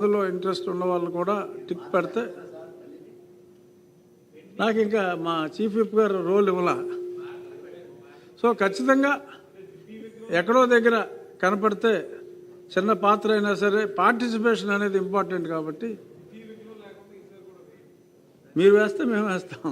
అందులో ఇంట్రెస్ట్ ఉన్న వాళ్ళు కూడా టిక్ పెడితే నాకు ఇంకా మా చీఫ్ విప్ గారు రోల్ ఇవ్వాల. సో ఖచ్చితంగా ఎక్కడో దగ్గర కనపడితే చిన్న పాత్ర అయినా సరే పార్టిసిపేషన్ అనేది ఇంపార్టెంట్ కాబట్టి మీరు వేస్తే మేము వేస్తాం.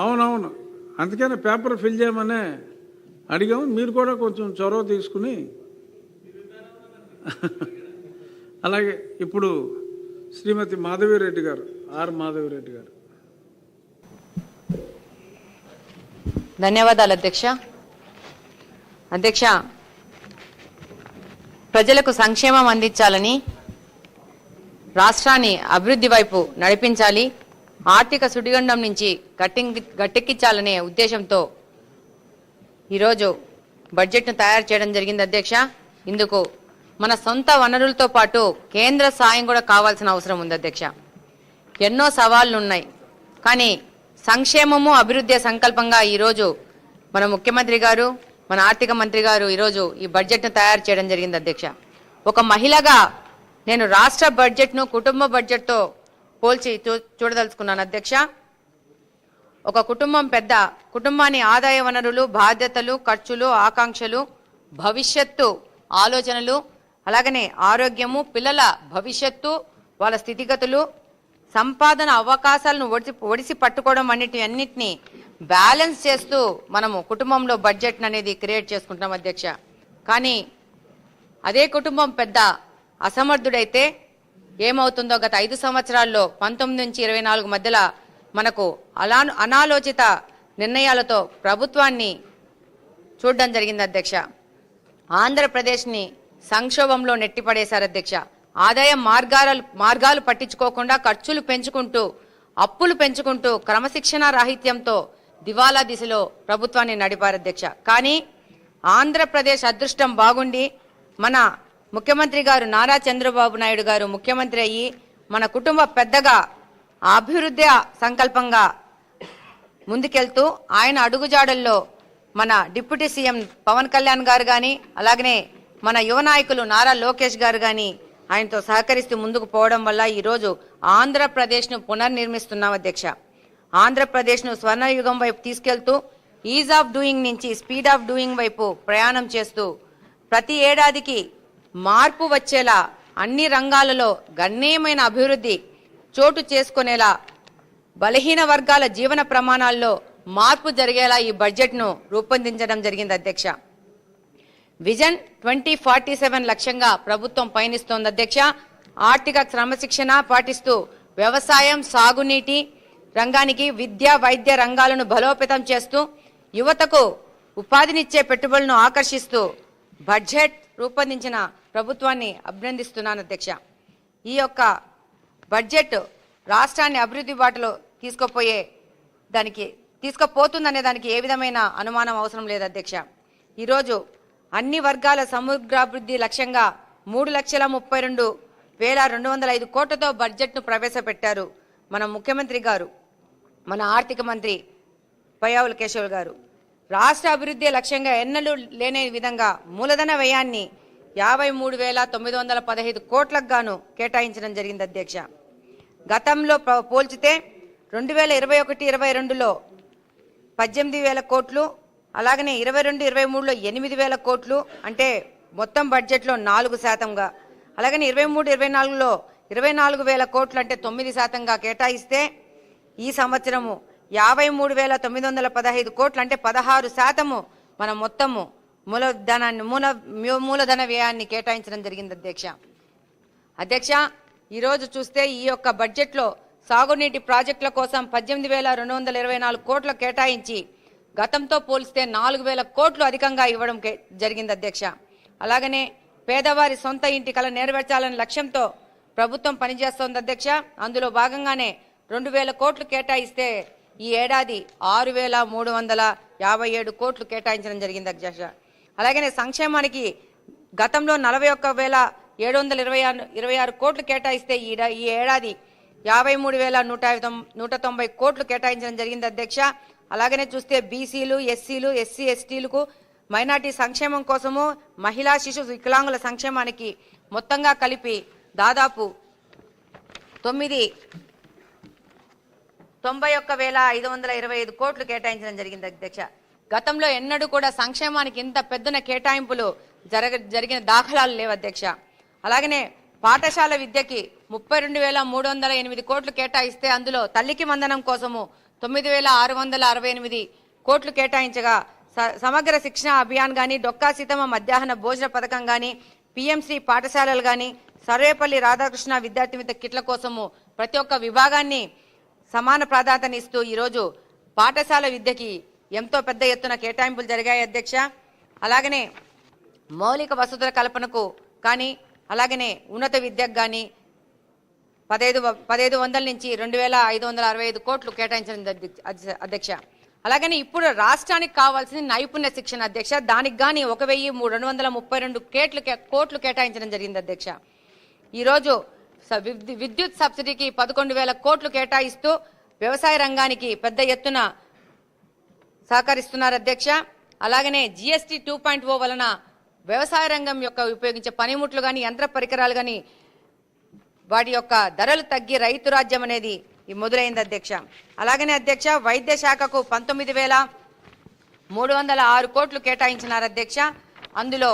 అవునవును, అందుకనే పేపర్ ఫిల్ చేయమనే అడిగాము. మీరు కూడా కొంచెం చొరవ తీసుకుని అలాగే ఇప్పుడు శ్రీమతి మాధవిరెడ్డి గారు, ఆర్ మాధవిరెడ్డి గారు. ధన్యవాదాలు అధ్యక్ష. అధ్యక్ష, ప్రజలకు సంక్షేమం అందించాలని, రాష్ట్రాన్ని అభివృద్ధి వైపు నడిపించాలి, ఆర్థిక సుడిగుండం నుంచి గట్టెక్కించాలనే ఉద్దేశంతో ఈరోజు బడ్జెట్ను తయారు చేయడం జరిగింది అధ్యక్ష. ఇందుకు మన సొంత వనరులతో పాటు కేంద్ర సాయం కూడా కావాల్సిన అవసరం ఉంది అధ్యక్ష. ఎన్నో సవాళ్లు ఉన్నాయి, కానీ సంక్షేమము అభివృద్ధి సంకల్పంగా ఈరోజు మన ముఖ్యమంత్రి గారు, మన ఆర్థిక మంత్రి గారు ఈరోజు ఈ బడ్జెట్ను తయారు చేయడం జరిగింది అధ్యక్ష. ఒక మహిళగా నేను రాష్ట్ర బడ్జెట్ను కుటుంబ బడ్జెట్తో పోల్చి చూడదలుచుకున్నాను అధ్యక్ష. ఒక కుటుంబం పెద్ద కుటుంబాన్ని ఆదాయ వనరులు, బాధ్యతలు, ఖర్చులు, ఆకాంక్షలు, భవిష్యత్తు ఆలోచనలు, అలాగనే ఆరోగ్యము, పిల్లల భవిష్యత్తు, వాళ్ళ స్థితిగతులు, సంపాదన అవకాశాలను ఒడిసి పట్టుకోవడం అన్నిటినీ బ్యాలెన్స్ చేస్తూ మనము కుటుంబంలో బడ్జెట్ అనేది క్రియేట్ చేసుకుంటున్నాం అధ్యక్ష. కానీ అదే కుటుంబం పెద్ద అసమర్థుడైతే ఏమవుతుందో గత 5 సంవత్సరాల్లో 19 నుంచి 24 మధ్యలో మనకు అనాలోచిత నిర్ణయాలతో ప్రభుత్వాన్ని చూడడం జరిగింది అధ్యక్ష. ఆంధ్రప్రదేశ్ని సంక్షోభంలో నెట్టిపడేశారు అధ్యక్ష. ఆదాయ మార్గాలు పట్టించుకోకుండా ఖర్చులు పెంచుకుంటూ, అప్పులు పెంచుకుంటూ, క్రమశిక్షణ రాహిత్యంతో దివాలా దిశలో ప్రభుత్వాన్ని నడిపారు అధ్యక్ష. కానీ ఆంధ్రప్రదేశ్ అదృష్టం బాగుండి మన ముఖ్యమంత్రి గారు నారా చంద్రబాబు నాయుడు గారు ముఖ్యమంత్రి అయ్యి మన కుటుంబ పెద్దగా అభివృద్ధి సంకల్పంగా ముందుకెళ్తూ ఆయన అడుగుజాడల్లో మన డిప్యూటీ సీఎం పవన్ కళ్యాణ్ గారు కానీ, అలాగనే మన యువ నాయకులు నారా లోకేష్ గారు కానీ ఆయనతో సహకరిస్తూ ముందుకు పోవడం వల్ల ఈరోజు ఆంధ్రప్రదేశ్ను పునర్నిర్మిస్తున్నాం అధ్యక్ష. ఆంధ్రప్రదేశ్ను స్వర్ణయుగం వైపు తీసుకెళ్తూ ఈజ్ ఆఫ్ డూయింగ్ నుంచి స్పీడ్ ఆఫ్ డూయింగ్ వైపు ప్రయాణం చేస్తూ ప్రతి ఏడాదికి మార్పు వచ్చేలా, అన్ని రంగాలలో గణనీయమైన అభివృద్ధి చోటు చేసుకునేలా, బలహీన వర్గాల జీవన ప్రమాణాల్లో మార్పు జరిగేలా ఈ బడ్జెట్ను రూపొందించడం జరిగింది అధ్యక్ష. విజన్ 2047 లక్ష్యంగా ప్రభుత్వం పయనిస్తోంది అధ్యక్ష. ఆర్థిక క్రమశిక్షణ పాటిస్తూ వ్యవసాయం, సాగునీటి రంగానికి, విద్య, వైద్య రంగాలను బలోపేతం చేస్తూ యువతకు ఉపాధినిచ్చే పెట్టుబడులను ఆకర్షిస్తూ బడ్జెట్ రూపొందించిన ప్రభుత్వాన్ని అభినందిస్తున్నాను అధ్యక్ష. ఈ యొక్క బడ్జెట్ రాష్ట్రాన్ని అభివృద్ధి బాటలో తీసుకుపోతుందనే దానికి ఏ విధమైన అనుమానం అవసరం లేదు అధ్యక్ష. ఈరోజు అన్ని వర్గాల సమగ్రాభివృద్ధి లక్ష్యంగా 3,32,205 కోట్లతో బడ్జెట్ను ప్రవేశపెట్టారు మన ముఖ్యమంత్రి గారు, మన ఆర్థిక మంత్రి పయ్యావుల కేశవ్ గారు. రాష్ట్ర అభివృద్ధి లక్ష్యంగా ఎన్నడూ లేని విధంగా మూలధన వ్యయాన్ని 53,915 కోట్లకు గాను కేటాయించడం జరిగింది అధ్యక్ష. గతంలో పోల్చితే 2021-22లో 18,000 కోట్లు, అలాగనే 22-23లో 8,000 కోట్లు, అంటే మొత్తం బడ్జెట్లో 4%గా, అలాగనే 23-24లో 24,000 కోట్లు అంటే 9%గా కేటాయిస్తే ఈ సంవత్సరము 53,915 కోట్లు అంటే 16% మన మొత్తము మూలధన వ్యయాన్ని కేటాయించడం జరిగింది అధ్యక్ష. ఈరోజు చూస్తే ఈ యొక్క బడ్జెట్లో సాగునీటి ప్రాజెక్టుల కోసం 18,224 కోట్లు కేటాయించి గతంతో పోలిస్తే 4,000 కోట్లు అధికంగా ఇవ్వడం జరిగింది అధ్యక్ష. అలాగనే పేదవారి సొంత ఇంటి కల నెరవేర్చాలనే లక్ష్యంతో ప్రభుత్వం పనిచేస్తోంది అధ్యక్ష. అందులో భాగంగానే 2,000 కోట్లు కేటాయిస్తే ఈ ఏడాది 6,357 కోట్లు కేటాయించడం జరిగింది అధ్యక్ష. అలాగనే సంక్షేమానికి గతంలో 41,726 కోట్లు కేటాయిస్తే ఈ ఏడాది 53,190 కోట్లు కేటాయించడం జరిగింది అధ్యక్ష. అలాగనే చూస్తే బీసీలు, ఎస్సీలు, ఎస్సీ ఎస్టీలకు, మైనార్టీ సంక్షేమం కోసము, మహిళా శిశు వికలాంగుల సంక్షేమానికి మొత్తంగా కలిపి దాదాపు 91,525 కోట్లు కేటాయించడం జరిగింది అధ్యక్ష. గతంలో ఎన్నడూ కూడా సంక్షేమానికి ఇంత పెద్దన కేటాయింపులు జరిగిన దాఖలాలు లేవు అధ్యక్ష. అలాగనే పాఠశాల విద్యకి 32,308 కోట్లు కేటాయిస్తే అందులో తల్లికి వందనం కోసము 9,668 కోట్లు కేటాయించగా, సమగ్ర శిక్షణ అభియాన్ గాని, డొక్కా సీతమ్మ మధ్యాహ్న భోజన పథకం గాని, పిఎంసి పాఠశాలలు గాని, సర్వేపల్లి రాధాకృష్ణ విద్యార్థి మిత్ర కిట్ల కోసము ప్రతి ఒక్క విభాగాన్ని సమాన ప్రాధాన్యతనిస్తూ ఈరోజు పాఠశాల విద్యకి ఎంతో పెద్ద ఎత్తున కేటాయింపులు జరిగాయి అధ్యక్ష. అలాగనే మౌలిక వసతుల కల్పనకు కానీ, అలాగనే ఉన్నత విద్యకు కానీ 1,500 నుంచి 2,565 కోట్లు కేటాయించడం అధ్యక్ష. అలాగనే ఇప్పుడు రాష్ట్రానికి కావాల్సిన నైపుణ్య శిక్షణ అధ్యక్ష. దానికి గాని 1,232 కోట్లు కేటాయించడం జరిగింది అధ్యక్ష. ఈరోజు విద్యుత్ సబ్సిడీకి 11,000 కోట్లు కేటాయిస్తూ వ్యవసాయ రంగానికి పెద్ద ఎత్తున సహకరిస్తున్నారు అధ్యక్ష. అలాగనే జిఎస్టీ 2.0 వలన వ్యవసాయ రంగం యొక్క ఉపయోగించే పనిముట్లు కానీ, యంత్ర పరికరాలు కానీ వాటి యొక్క ధరలు తగ్గి రైతు రాజ్యం అనేది మొదలైంది అధ్యక్ష. అలాగనే అధ్యక్ష వైద్య శాఖకు 19,306 కోట్లు కేటాయించినారు అధ్యక్ష. అందులో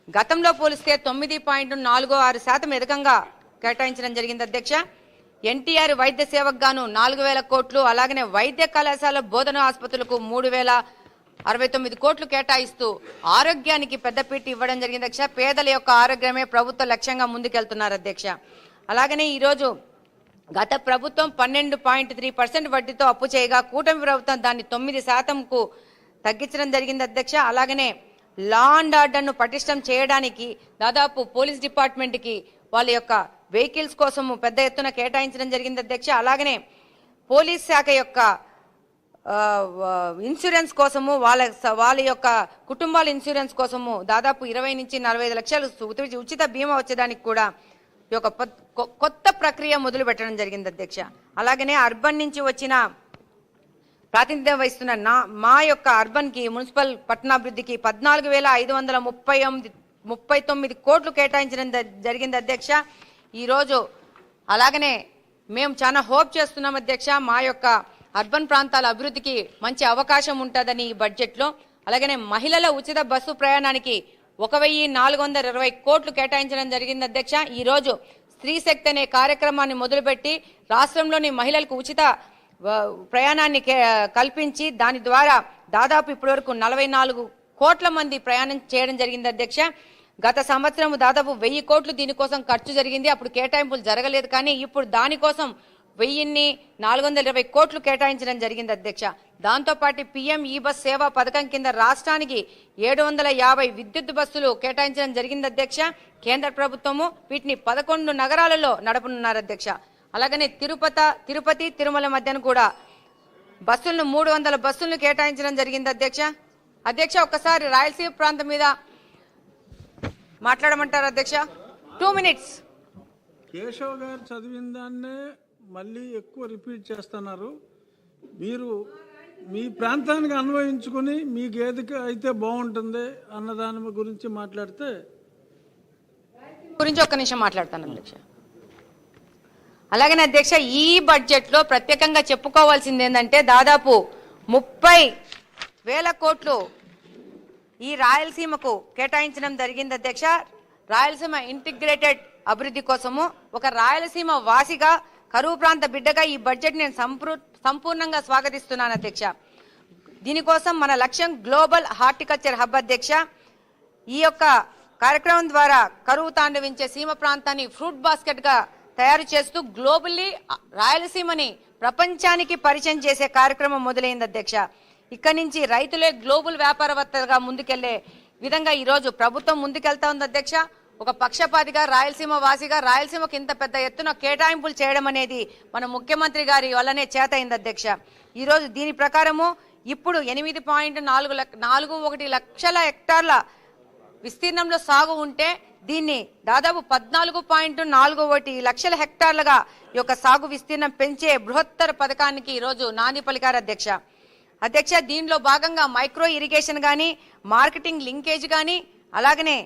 గతంలో పోలిస్తే 9.46% అధికంగా కేటాయించడం జరిగింది అధ్యక్ష. ఎన్టీఆర్ వైద్య సేవకు గాను 4,000 కోట్లు, అలాగనే వైద్య కళాశాల బోధన ఆసుపత్రులకు 3,069 కోట్లు కేటాయిస్తూ ఆరోగ్యానికి పెద్దపీట ఇవ్వడం జరిగింది అధ్యక్ష. పేదల యొక్క ఆరోగ్యమే ప్రభుత్వ లక్ష్యంగా ముందుకెళ్తున్నారు అధ్యక్ష. అలాగనే ఈరోజు గత ప్రభుత్వం 12.3% వడ్డీతో అప్పు చేయగా కూటమి ప్రభుత్వం దాన్ని 9%కు తగ్గించడం జరిగింది అధ్యక్ష. అలాగనే లా అండ్ ఆర్డర్ను పటిష్టం చేయడానికి దాదాపు పోలీస్ డిపార్ట్మెంట్కి వాళ్ళ యొక్క వెహికల్స్ కోసము పెద్ద ఎత్తున కేటాయించడం జరిగింది అధ్యక్ష. అలాగనే పోలీస్ శాఖ యొక్క ఇన్సూరెన్స్ కోసము వాళ్ళ యొక్క కుటుంబాల ఇన్సూరెన్స్ కోసము దాదాపు 20 నుంచి 45 లక్షలు ఉచిత బీమా వచ్చేదానికి కూడా ఈ యొక్క కొత్త ప్రక్రియ మొదలు పెట్టడం జరిగింది అధ్యక్ష. అలాగనే అర్బన్ నుంచి వచ్చిన ప్రాతినిధ్యం వహిస్తున్న మా యొక్క అర్బన్ కి మున్సిపల్ పట్టణాభివృద్ధికి 14,539 కోట్లు కేటాయించడం జరిగింది అధ్యక్ష. ఈరోజు అలాగనే మేము చాలా హోప్ చేస్తున్నాం అధ్యక్ష, మా యొక్క అర్బన్ ప్రాంతాల అభివృద్ధికి మంచి అవకాశం ఉంటుందని ఈ బడ్జెట్లో. అలాగనే మహిళల ఉచిత బస్సు ప్రయాణానికి 1,420 కోట్లు కేటాయించడం జరిగింది అధ్యక్ష. ఈరోజు స్త్రీ శక్తి అనే కార్యక్రమాన్ని మొదలుపెట్టి రాష్ట్రంలోని మహిళలకు ఉచిత ప్రయాణాన్ని కల్పించి దాని ద్వారా దాదాపు ఇప్పటి వరకు 44 కోట్ల మంది ప్రయాణం చేయడం జరిగింది అధ్యక్ష. గత సంవత్సరం దాదాపు 1,000 కోట్లు దీనికోసం ఖర్చు జరిగింది, అప్పుడు కేటాయింపులు జరగలేదు. కానీ ఇప్పుడు దానికోసం 1,420 కోట్లు కేటాయించడం జరిగింది అధ్యక్ష. దాంతోపాటు పిఎం ఈ బస్ సేవా పథకం కింద రాష్ట్రానికి 750 విద్యుత్ బస్సులు కేటాయించడం జరిగింది అధ్యక్ష. కేంద్ర ప్రభుత్వము వీటిని 11 నగరాలలో నడపనున్నారు అధ్యక్ష. అలాగనే తిరుపతి తిరుమల మధ్యన కూడా బస్సులను 300 బస్సులను కేటాయించడం జరిగింది అధ్యక్ష. ఒక్కసారి రాయలసీమ ప్రాంతం మీద మాట్లాడమంటారు అధ్యక్ష? 2 మినిట్స్. కేశవ్ గారు చదివిన దాన్నే మళ్ళీ ఎక్కువ రిపీట్ చేస్తున్నారు. మీరు మీ ప్రాంతానికి అన్వయించుకుని మీకు ఏది అయితే బాగుంటుంది అన్న దాని గురించి మాట్లాడితే ఒక్క నిమిషం మాట్లాడతాను అధ్యక్ష. అలాగనే అధ్యక్ష ఈ బడ్జెట్లో ప్రత్యేకంగా చెప్పుకోవాల్సింది ఏంటంటే దాదాపు 30,000 కోట్లు ఈ రాయలసీమకు కేటాయించడం జరిగింది అధ్యక్ష. రాయలసీమ ఇంటిగ్రేటెడ్ అభివృద్ధి కోసము ఒక రాయలసీమ వాసిగా కరువు ప్రాంత బిడ్డగా ఈ బడ్జెట్ నేను సంపూర్ణంగా స్వాగతిస్తున్నాను అధ్యక్ష. దీనికోసం మన లక్ష్యం గ్లోబల్ హార్టికల్చర్ హబ్ అధ్యక్ష. ఈ యొక్క కార్యక్రమం ద్వారా కరువు తాండవించే సీమ ప్రాంతాన్ని ఫ్రూట్ బాస్కెట్ గా తయారు చేస్తూ గ్లోబల్లీ రాయలసీమని ప్రపంచానికి పరిచయం చేసే కార్యక్రమం మొదలైంది అధ్యక్ష. ఇక్కడి నుంచి రైతులే గ్లోబల్ వ్యాపారవేత్తలుగా ముందుకెళ్లే విధంగా ఈ రోజు ప్రభుత్వం ముందుకెళ్తా ఉంది అధ్యక్ష. ఒక పక్షపాతిగా రాయలసీమ వాసిగా రాయలసీమకు ఇంత పెద్ద ఎత్తున కేటాయింపులు చేయడం అనేది మన ముఖ్యమంత్రి గారి వల్లనే చేతైంది అధ్యక్ష. ఈ రోజు దీని ప్రకారము ఇప్పుడు 8.41 లక్షల హెక్టార్ల విస్తీర్ణంలో సాగు ఉంటే దీన్ని దాదాపు 14.41 లక్షల హెక్టార్లుగా ఈ యొక్క సాగు విస్తీర్ణం పెంచే బృహత్తర పథకానికి ఈరోజు నాంది పలికారు అధ్యక్ష. దీనిలో భాగంగా మైక్రో ఇరిగేషన్ కానీ, మార్కెటింగ్ లింకేజ్ కానీ, అలాగనే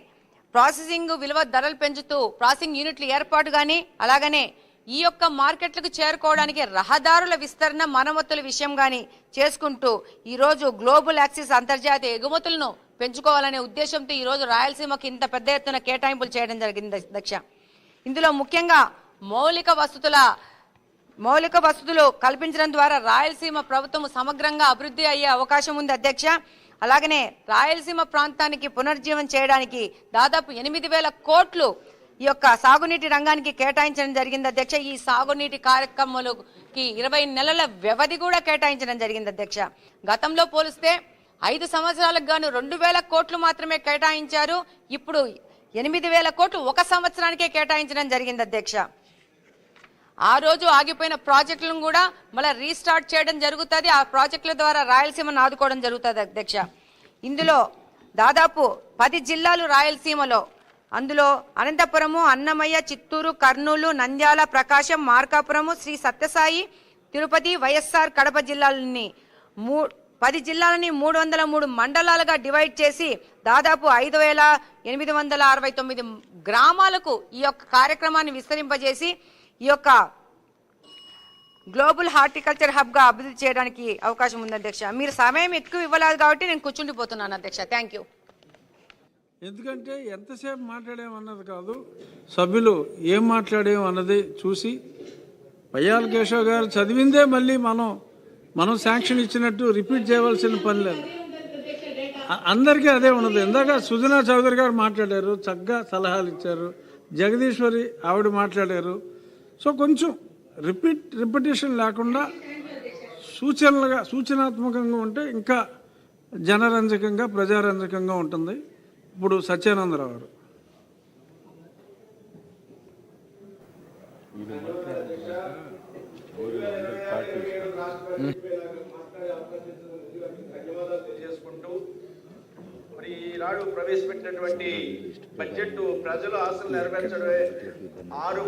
ప్రాసెసింగ్ విలువ ధరలు పెంచుతూ ప్రాసెసింగ్ యూనిట్ల ఏర్పాటు కానీ, అలాగనే ఈ యొక్క మార్కెట్లకు చేరుకోవడానికి రహదారుల విస్తరణ, మరమ్మతుల విషయం కానీ చేసుకుంటూ ఈరోజు గ్లోబల్ యాక్సిస్ అంతర్జాతీయ ఎగుమతులను పెంచుకోవాలనే ఉద్దేశంతో ఈరోజు రాయలసీమకు ఇంత పెద్ద ఎత్తున కేటాయింపులు చేయడం జరిగింది అధ్యక్ష. ఇందులో ముఖ్యంగా మౌలిక వసతులు కల్పించడం ద్వారా రాయలసీమ ప్రభుత్వం సమగ్రంగా అభివృద్ధి అయ్యే అవకాశం ఉంది అధ్యక్ష. అలాగనే రాయలసీమ ప్రాంతానికి పునర్జీవం చేయడానికి దాదాపు 8,000 కోట్లు ఈ యొక్క సాగునీటి రంగానికి కేటాయించడం జరిగింది అధ్యక్ష. ఈ సాగునీటి కార్యక్రమాలకి 20 నెలల వ్యవధి కూడా కేటాయించడం జరిగింది అధ్యక్ష. గతంలో పోలిస్తే 5 సంవత్సరాలకు గాను 2,000 కోట్లు మాత్రమే కేటాయించారు. ఇప్పుడు 8,000 కోట్లు 1 సంవత్సరానికే కేటాయించడం జరిగింది అధ్యక్ష. ఆ రోజు ఆగిపోయిన ప్రాజెక్టులను కూడా మళ్ళీ రీస్టార్ట్ చేయడం జరుగుతుంది. ఆ ప్రాజెక్టుల ద్వారా రాయలసీమను ఆదుకోవడం జరుగుతుంది అధ్యక్ష. ఇందులో దాదాపు 10 జిల్లాలు రాయలసీమలో, అందులో అనంతపురము, అన్నమయ్య, చిత్తూరు, కర్నూలు, నంద్యాల, ప్రకాశం, మార్కాపురము, శ్రీ సత్యసాయి, తిరుపతి, వైఎస్ఆర్ కడప జిల్లాలని 10 జిల్లాలని 303 మండలాలుగా డివైడ్ చేసి దాదాపు 5,869 గ్రామాలకు ఈ యొక్క కార్యక్రమాన్ని విస్తరింపజేసి ఈ యొక్క గ్లోబల్ హార్టికల్చర్ హబ్ గా అభివృద్ధి చేయడానికి అవకాశం ఉంది అధ్యక్ష. మీరు సమయం ఎక్కువ ఇవ్వలేదు కాబట్టి నేను కూర్చుండిపోతున్నాను అధ్యక్ష. Thank you. ఎందుకంటే ఎంతసేపు మాట్లాడేమన్నది కాదు, సభ్యులు ఏం మాట్లాడేమో అన్నది చూసి పయ్యాల కేశవ్ గారు చదివిందే మళ్ళీ మనం శాంక్షన్ ఇచ్చినట్టు రిపీట్ చేయవలసిన పని లేదు. అందరికీ అదే ఉన్నది. ఇందాక సుజనా చౌదరి గారు మాట్లాడారు, చక్కగా సలహాలు ఇచ్చారు. జగదీశ్వరి ఆవిడ మాట్లాడారు. సో కొంచెం రిపిటేషన్ లేకుండా సూచనాత్మకంగా ఉంటే ఇంకా జనరంజకంగా, ప్రజారంజకంగా ఉంటుంది. ఇప్పుడు సత్యానందరావు గారు. మరి ఈనాడు ప్రవేశపెట్టినటువంటి బడ్జెట్ ప్రజల ఆశలు నెరవేర్చడమే 6